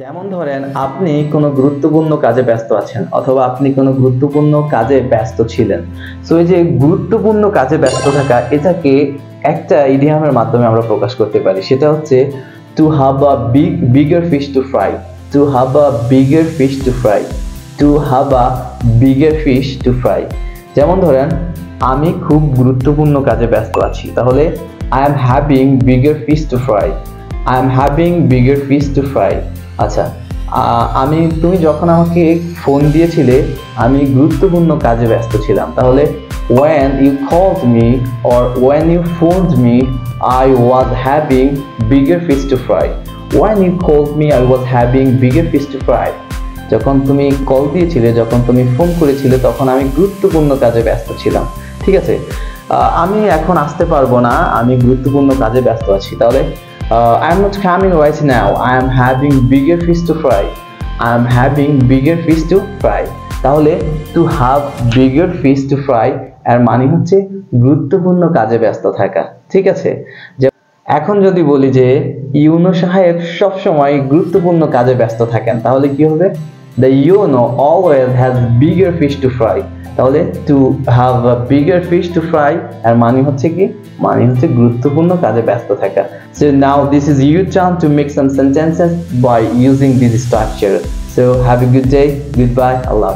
যেমন ধরেন আপনি কোনো গুরুত্বপূর্ণ কাজে ব্যস্ত আছেন অথবা আপনি কোনো গুরুত্বপূর্ণ কাজে ব্যস্ত ছিলেন। সো এই যে গুরুত্বপূর্ণ কাজে ব্যস্ত থাকা, এটাকে একটা ইডিয়ামের মাধ্যমে আমরা প্রকাশ করতে পারি। সেটা হচ্ছে to have a bigger fish two fry. To have a bigger fish two fry. To have a bigger fish two fry. যেমন ধরেন আমি খুব গুরুত্বপূর্ণ কাজে ব্যস্ত আছি, তাহলে I am having bigger fish two fry. I am having bigger fish two fry. আচ্ছা, তুমি যখন আমাকে ফোন দিয়েছিলে আমি গুরুত্বপূর্ণ কাজে ব্যস্ত ছিলাম, তাহলে when you called me or when you phoned me I was having bigger fish to fry. When you called me I was having bigger fish to fry. যখন তুমি কল দিয়েছিলে, যখন তুমি ফোন করেছিলে, তখন আমি গুরুত্বপূর্ণ কাজে ব্যস্ত ছিলাম। ঠিক আছে, আমি এখন আসতে পারবো না, আমি গুরুত্বপূর্ণ কাজে ব্যস্ত আছি, তাহলে I am not coming right now. I am having bigger fish to fry. I am having bigger fish to fry. তাহলে to have bigger fish to fry এর মানে হচ্ছে গুরুত্বপূর্ণ কাজে ব্যস্ত থাকা। ঠিক আছে, এখন যদি বলি যে ইউনো সাহেব সবসময় গুরুত্বপূর্ণ কাজে ব্যস্ত থাকেন, তাহলে কি হবে? The Yuno always has bigger fish to fry. তাহলে to have a bigger fish to fry এর মানে হচ্ছে কি? মানে হচ্ছে গুরুত্বপূর্ণ কাজে ব্যস্ত থাকা। So now this is your turn to make some sentences by using this structure. So have a good day. Goodbye. Allah.